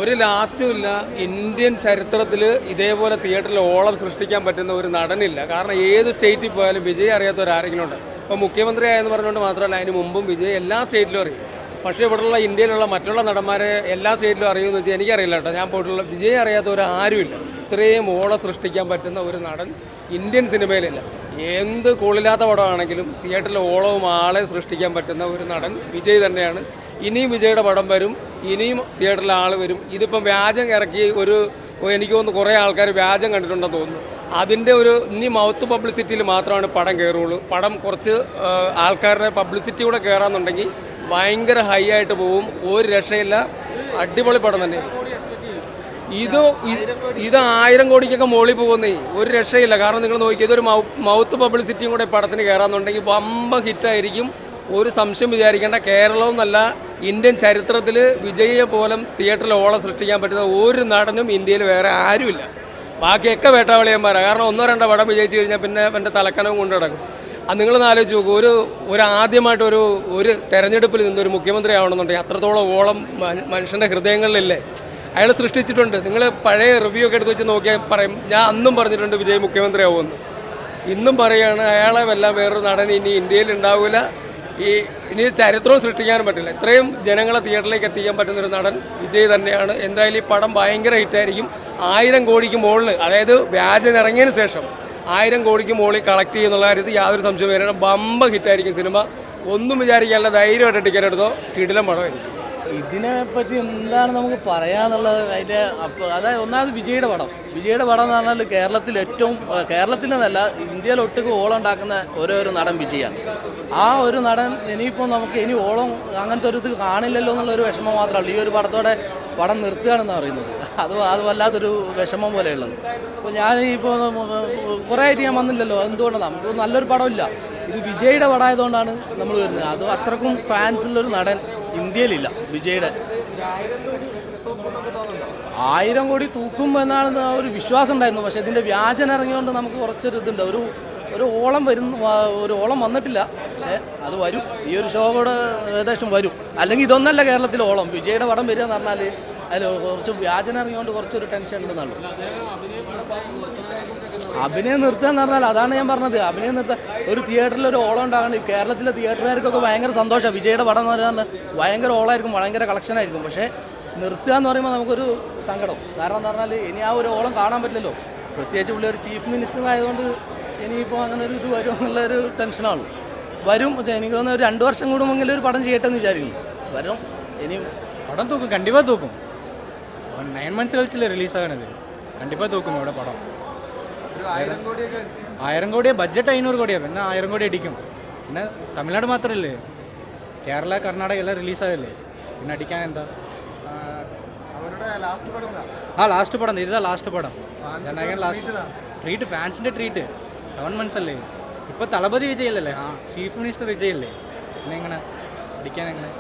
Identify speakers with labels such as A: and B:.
A: ഒരു ലാസ്റ്റും ഇല്ല. ഇന്ത്യൻ ചരിത്രത്തിൽ ഇതേപോലെ തിയേറ്ററിൽ ഓളം സൃഷ്ടിക്കാൻ പറ്റുന്ന ഒരു നടനില്ല. കാരണം ഏത് സ്റ്റേറ്റിൽ പോയാലും വിജയ് അറിയാത്തവരാരെങ്കിലും ഉണ്ട്. ഇപ്പോൾ മുഖ്യമന്ത്രി ആയെന്ന് പറഞ്ഞുകൊണ്ട് മാത്രമല്ല, അതിന് മുമ്പും വിജയ് എല്ലാ സ്റ്റേറ്റിലും അറിയും. പക്ഷേ ഇവിടെയുള്ള ഇന്ത്യയിലുള്ള മറ്റുള്ള നടന്മാരെ എല്ലാ സ്റ്റേറ്റിലും അറിയുമെന്ന് വെച്ചാൽ എനിക്കറിയില്ല കേട്ടോ. ഞാൻ പോയിട്ടുള്ള വിജയ് അറിയാത്തവർ ആരുമില്ല. ഇത്രയും ഓളം സൃഷ്ടിക്കാൻ പറ്റുന്ന ഒരു നടൻ ഇന്ത്യൻ സിനിമയിലില്ല. എന്ത് കൊള്ളില്ലാത്ത പടമാണെങ്കിലും തിയേറ്ററിൽ ഓളവും ആളെ സൃഷ്ടിക്കാൻ പറ്റുന്ന ഒരു നടൻ വിജയ് തന്നെയാണ്. ഇനിയും വിജയുടെ പടം വരും, ഇനിയും തിയേറ്ററിൽ ആൾ വരും. ഇതിപ്പം വ്യാജം ഇറക്കി എനിക്ക് തോന്നുന്നു കുറേ ആൾക്കാർ വ്യാജം കണ്ടിട്ടുണ്ടെന്ന് തോന്നുന്നു. അതിൻ്റെ ഇനി മൗത്ത് പബ്ലിസിറ്റിയിൽ മാത്രമാണ് പടം കയറുള്ളൂ. പടം കുറച്ച് ആൾക്കാരുടെ പബ്ലിസിറ്റി കൂടെ കയറാമെന്നുണ്ടെങ്കിൽ ഭയങ്കര ഹൈ ആയിട്ട് പോവും. ഒരു രക്ഷയില്ല, അടിപൊളി പടം തന്നെയാണ്. ഇത് 1000 കോടിക്കൊക്കെ മുകളിൽ പോകുന്നേ, ഒരു രക്ഷയില്ല. കാരണം നിങ്ങൾ നോക്കി, ഇതൊരു മൗത്ത് പബ്ലിസിറ്റിയും കൂടെ പടത്തിന് കയറാമെന്നുണ്ടെങ്കിൽ വമ്പ ഹിറ്റായിരിക്കും. ഒരു സംശയം വിചാരിക്കേണ്ട. കേരളവും നല്ല ഇന്ത്യൻ ചരിത്രത്തിൽ വിജയെ പോലും തിയേറ്ററിൽ ഓളം സൃഷ്ടിക്കാൻ പറ്റുന്ന ഒരു നടനും ഇന്ത്യയിൽ വേറെ ആരുമില്ല. ബാക്കിയൊക്കെ വേട്ടാവളിയന്മാരാണ്. കാരണം 1-2 പടം വിജയിച്ചു കഴിഞ്ഞാൽ പിന്നെ എൻ്റെ തലക്കനവും കൊണ്ട് നടക്കും. അത് നിങ്ങളൊന്ന് ആലോചിച്ച് നോക്കൂ. ഒരു ആദ്യമായിട്ട് ഒരു തെരഞ്ഞെടുപ്പിൽ നിന്നൊരു മുഖ്യമന്ത്രി ആവണമെന്നുണ്ടെങ്കിൽ അത്രത്തോളം ഓളം മനുഷ്യൻ്റെ ഹൃദയങ്ങളിലില്ലേ, അയാൾ സൃഷ്ടിച്ചിട്ടുണ്ട്. നിങ്ങൾ പഴയ റിവ്യൂ ഒക്കെ എടുത്ത് വെച്ച് നോക്കിയാൽ പറയും, ഞാൻ അന്നും പറഞ്ഞിട്ടുണ്ട് വിജയ് മുഖ്യമന്ത്രി ആവുമെന്ന്. ഇന്നും പറയുകയാണ്, അയാളെ വല്ല വേറൊരു നടൻ ഇനി ഇന്ത്യയിൽ ഉണ്ടാവില്ല. ഇനി ചരിത്രവും സൃഷ്ടിക്കാനും പറ്റില്ല. ഇത്രയും ജനങ്ങളെ തിയേറ്ററിലേക്ക് എത്തിക്കാൻ പറ്റുന്നൊരു നടൻ വിജയ് തന്നെയാണ്. എന്തായാലും ഈ പടം ഭയങ്കര ഹിറ്റായിരിക്കും. 1000 കോടിക്ക് മുകളിൽ, അതായത് വ്യാജം ഇറങ്ങിയതിന് ശേഷം 1000 കോടിക്ക് മുകളിൽ കളക്ട് ചെയ്യുന്നുള്ള കാര്യത്തിൽ യാതൊരു സംശയം വരണം. ബമ്പ ഹിറ്റായിരിക്കും സിനിമ. ഒന്നും വിചാരിക്കാനുള്ള ധൈര്യമായിട്ട് ടിക്കറ്റ് എടുത്തോ, കിടിലം പടമായിരിക്കും.
B: ഇതിനെപ്പറ്റി എന്താണ് നമുക്ക് പറയാന്നുള്ളത്? അതായത് ഒന്നാമത് വിജയുടെ പടം എന്ന് പറഞ്ഞാൽ കേരളത്തിലെന്നല്ല ഇന്ത്യയിലൊട്ടുക്ക് ഓളം ഉണ്ടാക്കുന്ന ഓരോരോ നടൻ വിജയാണ്. ആ ഒരു നടൻ ഇനിയിപ്പോൾ നമുക്ക് ഇനി ഓളം അങ്ങനത്തെ ഒരു ഇത് കാണില്ലല്ലോ എന്നുള്ളൊരു വിഷമം മാത്രമല്ല. ഈ ഒരു പടം നിർത്തുകയാണെന്ന് പറയുന്നത് അത് വല്ലാത്തൊരു വിഷമം പോലെയുള്ളത്. അപ്പോൾ ഞാനിപ്പോൾ കുറേ ആയിട്ട് ഞാൻ വന്നില്ലല്ലോ. എന്തുകൊണ്ടാണ് നമുക്ക് നല്ലൊരു പടമില്ല. ഇത് വിജയുടെ പടമായതുകൊണ്ടാണ് നമ്മൾ വരുന്നത്. അത് അത്രക്കും ഫാൻസുള്ളൊരു നടൻ ഇന്ത്യയിലില്ല വിജയുടെ. 1000 കോടി തൂക്കും എന്നാണ് ഒരു വിശ്വാസം ഉണ്ടായിരുന്നു. പക്ഷേ ഇതിൻ്റെ വ്യാജന ഇറങ്ങിയോണ്ട് നമുക്ക് കുറച്ചൊരു ഇതുണ്ട്. ഒരു ഓളം വന്നിട്ടില്ല. പക്ഷേ അത് വരും. ഈ ഒരു ഷോ കൂടെ ഏകദേശം വരും. അല്ലെങ്കിൽ ഇതൊന്നല്ല കേരളത്തിലെ ഓളം. വിജയുടെ പടം വരിക എന്ന് പറഞ്ഞാൽ അതിൽ കുറച്ച് വ്യാജന ഇറങ്ങിയോണ്ട് കുറച്ചൊരു ടെൻഷൻ ഉണ്ടെന്നുള്ളൂ. അഭിനയം നിർത്തുക എന്ന് പറഞ്ഞാൽ അതാണ് ഞാൻ പറഞ്ഞത്. അഭിനയം നിർത്താൻ ഒരു തിയേറ്ററിൽ ഒരു ഓളം ഉണ്ടാകണം. കേരളത്തിലെ തിയേറ്ററുകാർക്കൊക്കെ ഭയങ്കര സന്തോഷമാണ്. വിജയുടെ പടം എന്ന് പറഞ്ഞാൽ ഭയങ്കര ഓളമായിരിക്കും, ഭയങ്കര കളക്ഷനായിരിക്കും. പക്ഷേ നിർത്തുക എന്ന് പറയുമ്പോൾ നമുക്കൊരു സങ്കടം. കാരണം എന്ന് പറഞ്ഞാൽ ഇനി ആ ഒരു ഓളം കാണാൻ പറ്റില്ലല്ലോ. പ്രത്യേകിച്ച് പുള്ളി ഒരു ചീഫ് മിനിസ്റ്റർ ആയതുകൊണ്ട് ഇനിയിപ്പോൾ അങ്ങനെ ഒരു ഇത് വരും എന്നുള്ളൊരു ടെൻഷനാണ്. വരും. എനിക്ക് തോന്നുന്നു ഒരു 2 വർഷം കൂടുമെങ്കിലും ഒരു പടം ചെയ്യട്ടെ എന്ന് വിചാരിക്കുന്നു. വരും. ഇനിയും
C: படம் தூக்கும், கண்டிப்பாக தூக்கும். 9 months கழிச்சு ரிலீஸ் ஆகினது, கண்டிப்பாக தூக்கும் ഇവിടെ പടം. 1000 കോടിയെ ബഡ്ജറ്റ് 500 കോടിയാണ്. പിന്നെ 1000 കോടി അടിക്കും. പിന്നെ തമിഴ്നാട് മാത്രമല്ലേ, കേരള കർണാടക എല്ലാം റിലീസാകല്ലേ, പിന്നെ അടിക്കാൻ എന്താ? ലാസ്റ്റ് പടം ഇതാ. ലാസ്റ്റ് പടം Jananayakan last treat, ഫാൻസിൻ്റെ treat. 7 months അല്ലേ. ഇപ്പോൾ തളപതി വിജയല്ലേ, ചീഫ് മിനിസ്റ്റർ വിജയല്ലേ, പിന്നെ എങ്ങനെ അടിക്കാൻ എങ്ങനെ?